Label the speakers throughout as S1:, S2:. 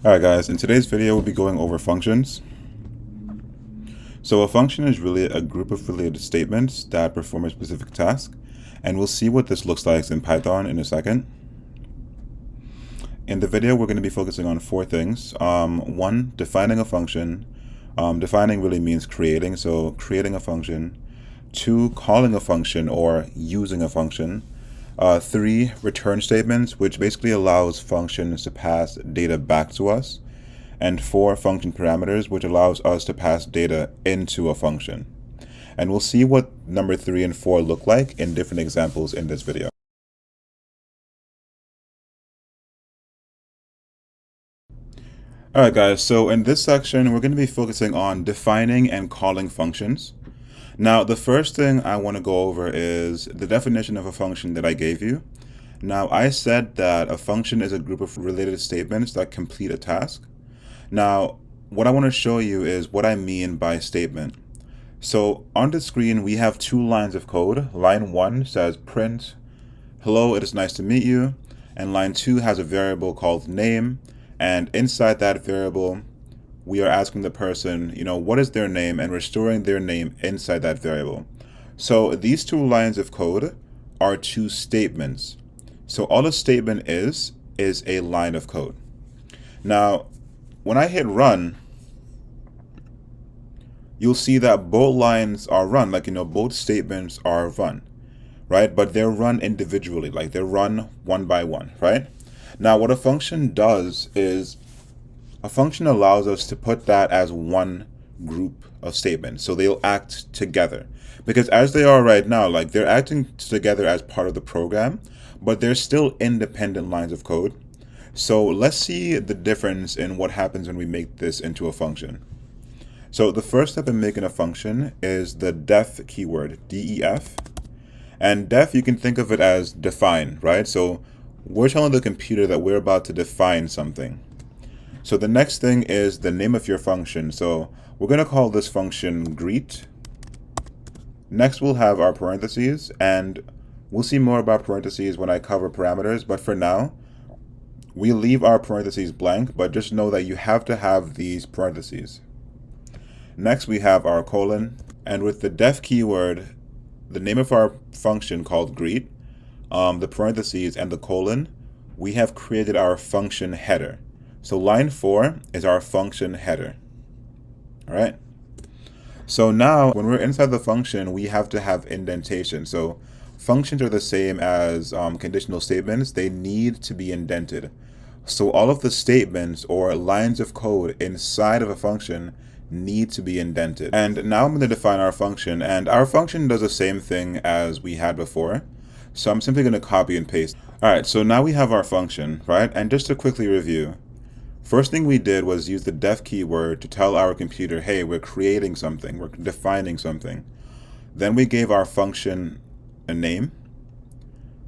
S1: Alright guys, in today's video we'll be going over functions. So a function is really a group of related statements that perform a specific task, and we'll see what this looks like in Python in a second. In the video we're going to be focusing on four things. One, defining a function. Defining really means creating, so creating a function. Two, calling a function or using a function. Three, return statements, which basically allows functions to pass data back to us. And four, function parameters, which allows us to pass data into a function. And we'll see what number 3 and 4 look like in different examples in this video. Alright guys, so in this section we're going to be focusing on defining and calling functions. Now, the first thing I want to go over is the definition of a function that I gave you. Now, I said that a function is a group of related statements that complete a task. Now, what I want to show you is what I mean by statement. So on the screen, we have two lines of code. Line 1 says print, hello, it is nice to meet you. And line 2 has a variable called name. And inside that variable, we are asking the person, what is their name, and we're storing their name inside that variable. So these two lines of code are two statements. So all a statement is a line of code. Now, when I hit run, you'll see that both lines are run, both statements are run, right? But they're run individually, they're run one by one, right? Now, what a function does is a function allows us to put that as one group of statements. So they'll act together. Because as they are right now, they're acting together as part of the program, but they're still independent lines of code. So let's see the difference in what happens when we make this into a function. So the first step in making a function is the def keyword, def. And def, you can think of it as define, right? So we're telling the computer that we're about to define something. So the next thing is the name of your function. So we're going to call this function greet. Next, we'll have our parentheses, and we'll see more about parentheses when I cover parameters. But for now, we leave our parentheses blank, but just know that you have to have these parentheses. Next, we have our colon, and with the def keyword, the name of our function called greet, the parentheses, and the colon, we have created our function header. So line 4 is our function header. All right. So now when we're inside the function, we have to have indentation. So functions are the same as conditional statements. They need to be indented. So all of the statements or lines of code inside of a function need to be indented. And now I'm going to define our function, and our function does the same thing as we had before. So I'm simply going to copy and paste. All right. So now we have our function, right? And just to quickly review, first thing we did was use the def keyword to tell our computer, hey, we're creating something, we're defining something. Then we gave our function a name.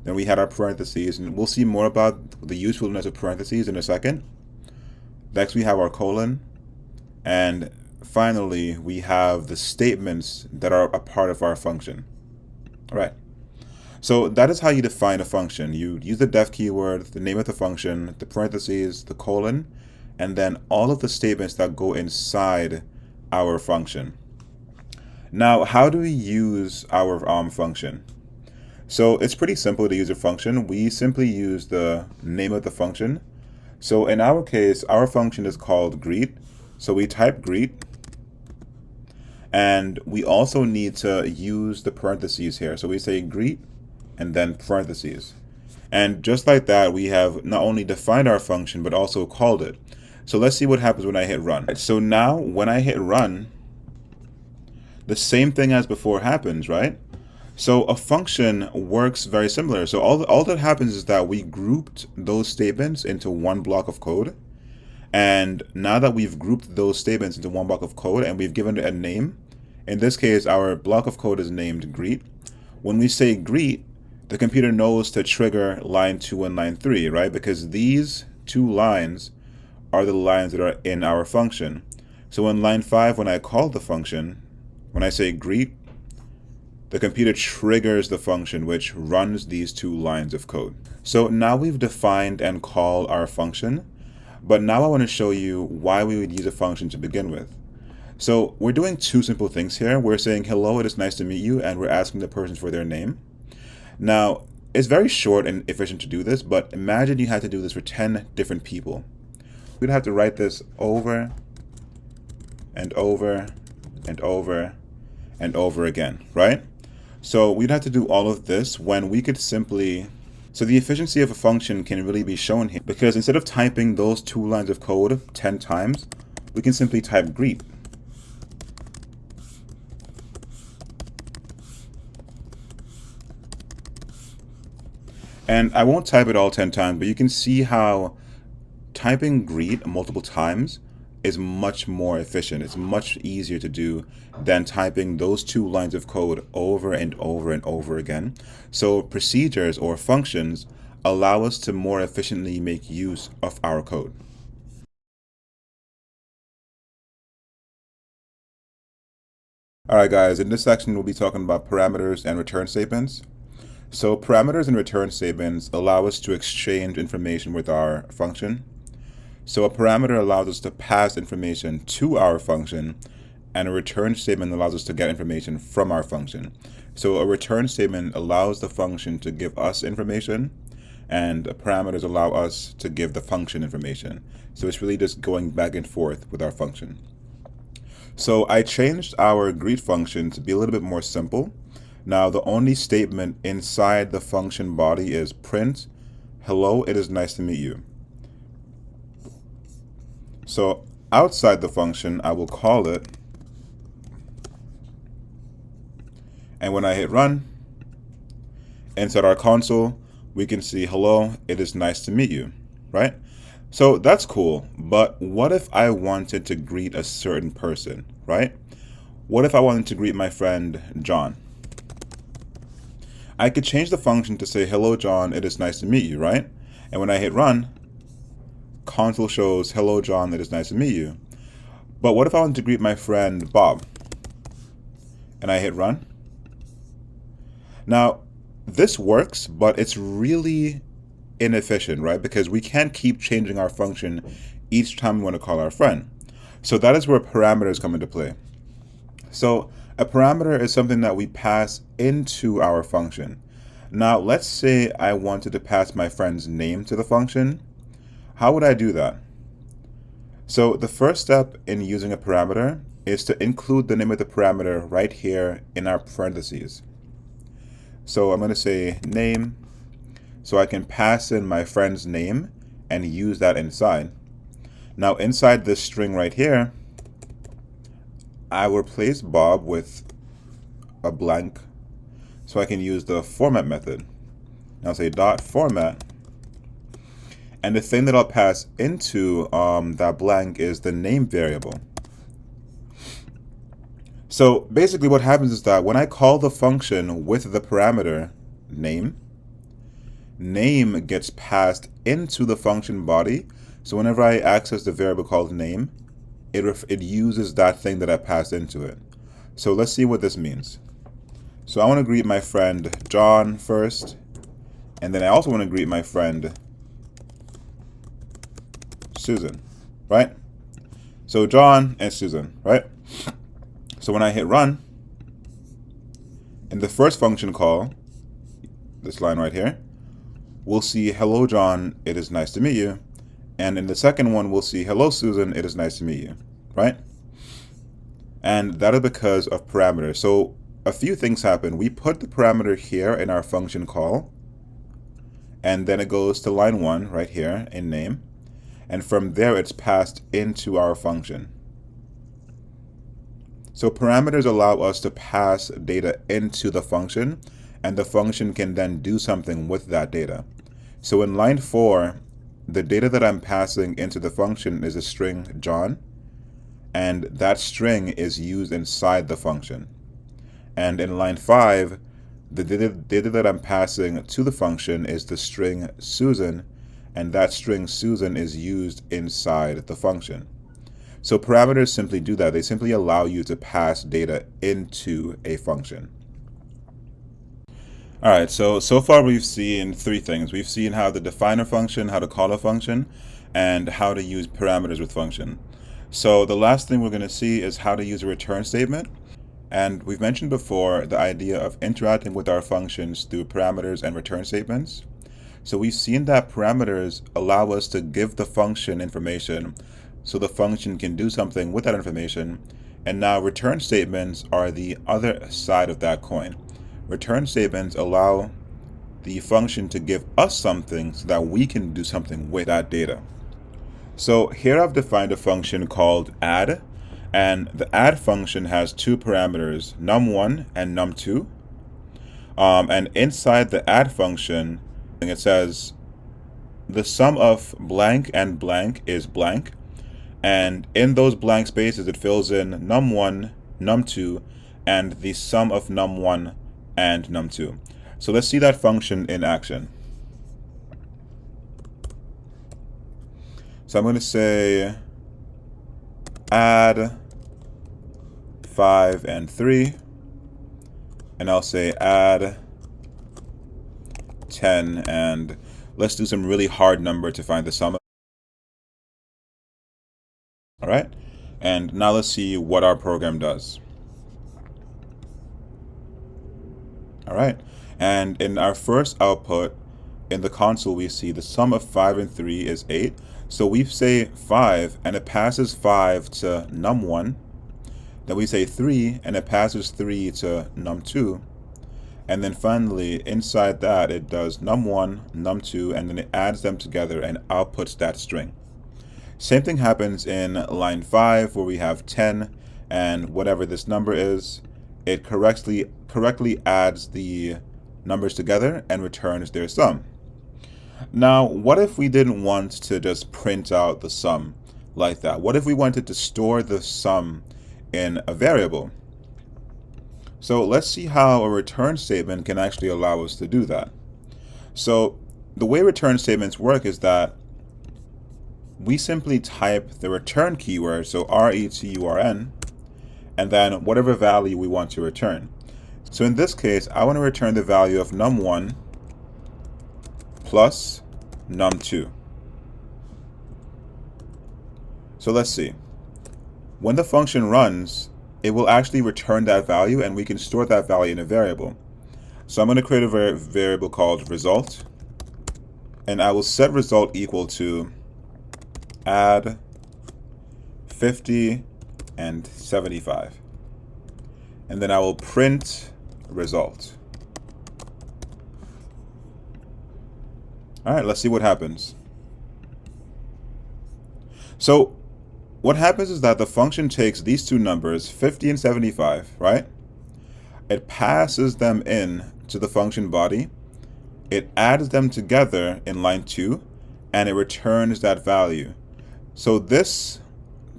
S1: Then we had our parentheses, and we'll see more about the usefulness of parentheses in a second. Next, we have our colon. And finally, we have the statements that are a part of our function. All right. So that is how you define a function. You use the def keyword, the name of the function, the parentheses, the colon, and then all of the statements that go inside our function. Now, how do we use our function? So it's pretty simple to use a function. We simply use the name of the function. So in our case, our function is called greet. So we type greet, and we also need to use the parentheses here. So we say greet and then parentheses. And just like that, we have not only defined our function, but also called it. So let's see what happens when I hit run. So now when I hit run, the same thing as before happens, right? So a function works very similar. So all that happens is that we grouped those statements into one block of code. And now that we've grouped those statements into one block of code and we've given it a name, in this case, our block of code is named greet. When we say greet, the computer knows to trigger line 2 and line 3, right? Because these two lines are the lines that are in our function. So in line 5, when I call the function, when I say greet, the computer triggers the function which runs these two lines of code. So now we've defined and called our function. But now I want to show you why we would use a function to begin with. So we're doing two simple things here. We're saying, hello, it is nice to meet you, and we're asking the person for their name. Now, it's very short and efficient to do this, but imagine you had to do this for 10 different people. We'd have to write this over and over and over and over again, right? So we'd have to do all of this when we could simply... So the efficiency of a function can really be shown here, because instead of typing those 2 lines of code 10 times, we can simply type greet. And I won't type it all 10 times, but you can see how typing greet multiple times is much more efficient. It's much easier to do than typing those 2 lines of code over and over and over again. So procedures or functions allow us to more efficiently make use of our code. All right, guys, in this section, we'll be talking about parameters and return statements. So parameters and return statements allow us to exchange information with our function. So a parameter allows us to pass information to our function, and a return statement allows us to get information from our function. So a return statement allows the function to give us information, and parameters allow us to give the function information. So it's really just going back and forth with our function. So I changed our greet function to be a little bit more simple. Now the only statement inside the function body is print, hello, it is nice to meet you. So outside the function, I will call it, and when I hit run, inside our console, we can see, hello, it is nice to meet you, right? So that's cool, but what if I wanted to greet a certain person, right? What if I wanted to greet my friend John? I could change the function to say, hello John, it is nice to meet you, right? And when I hit run, console shows, hello John, it is nice to meet you. But what if I wanted to greet my friend Bob? And I hit run. Now, this works, but it's really inefficient, right? Because we can't keep changing our function each time we want to call our friend. So that is where parameters come into play. So a parameter is something that we pass into our function. Now, let's say I wanted to pass my friend's name to the function. How would I do that? So the first step in using a parameter is to include the name of the parameter right here in our parentheses. So I'm going to say name, so I can pass in my friend's name and use that inside. Now inside this string right here, I will replace Bob with a blank, so I can use the format method. I'll say dot format. And the thing that I'll pass into that blank is the name variable. So basically what happens is that when I call the function with the parameter name, name gets passed into the function body. So whenever I access the variable called name, it uses that thing that I passed into it. So let's see what this means. So I want to greet my friend John first, and then I also want to greet my friend Susan, right? So John and Susan, right? So when I hit run, in the first function call, this line right here, we'll see hello John, it is nice to meet you. And in the second one, we'll see hello Susan, it is nice to meet you, right? And that is because of parameters. So a few things happen. We put the parameter here in our function call, and then it goes to line 1 right here in name. And from there, it's passed into our function. So parameters allow us to pass data into the function, and the function can then do something with that data. So in line 4, the data that I'm passing into the function is a string John, and that string is used inside the function. And in line 5, the data that I'm passing to the function is the string Susan, and that string Susan is used inside the function. So parameters simply do that. They simply allow you to pass data into a function. All right, so far we've seen 3 things. We've seen how to define a function, how to call a function, and how to use parameters with function. So the last thing we're going to see is how to use a return statement. And we've mentioned before the idea of interacting with our functions through parameters and return statements. So we've seen that parameters allow us to give the function information so the function can do something with that information. And now return statements are the other side of that coin. Return statements allow the function to give us something so that we can do something with that data. So here I've defined a function called add, and the add function has two parameters, num1 and num2. And inside the add function, it says the sum of blank and blank is blank. And in those blank spaces, it fills in num1, num2, and the sum of num1 and num2. So let's see that function in action. So I'm going to say add 5 and 3, and I'll say add 10, and let's do some really hard number to find the sum. All right, and now let's see what our program does. All right, and in our first output in the console, we see the sum of 5 and 3 is 8. So we say 5 and it passes 5 to num1. Then we say 3 and it passes 3 to num2. And then finally, inside that, it does num1, num2, and then it adds them together and outputs that string. Same thing happens in line 5, where we have 10, and whatever this number is, it correctly adds the numbers together and returns their sum. Now, what if we didn't want to just print out the sum like that? What if we wanted to store the sum in a variable? So let's see how a return statement can actually allow us to do that. So the way return statements work is that we simply type the return keyword, so return, and then whatever value we want to return. So in this case, I want to return the value of num1 plus num2. So let's see. When the function runs, it will actually return that value, and we can store that value in a variable. So I'm going to create a variable called result, and I will set result equal to add 50 and 75. And then I will print result. All right, let's see what happens. So what happens is that the function takes these two numbers, 50 and 75, right? It passes them in to the function body. It adds them together in line 2, and it returns that value. So this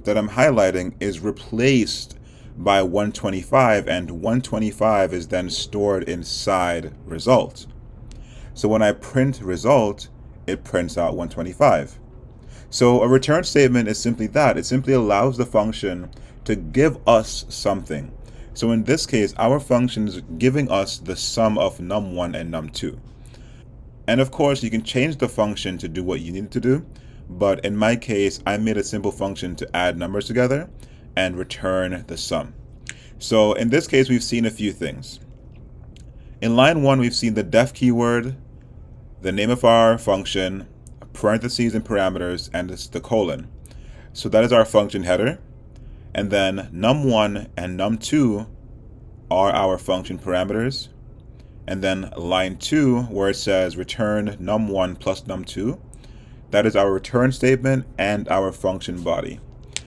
S1: that I'm highlighting is replaced by 125, and 125 is then stored inside result. So when I print result, it prints out 125. So a return statement is simply that. It simply allows the function to give us something. So in this case, our function is giving us the sum of num1 and num2. And of course, you can change the function to do what you need it to do. But in my case, I made a simple function to add numbers together and return the sum. So in this case, we've seen a few things. In line 1, we've seen the def keyword, the name of our function, parentheses and parameters, and it's the colon. So that is our function header. And then num1 and num2 are our function parameters. And then line 2, where it says return num1 plus num2, that is our return statement and our function body.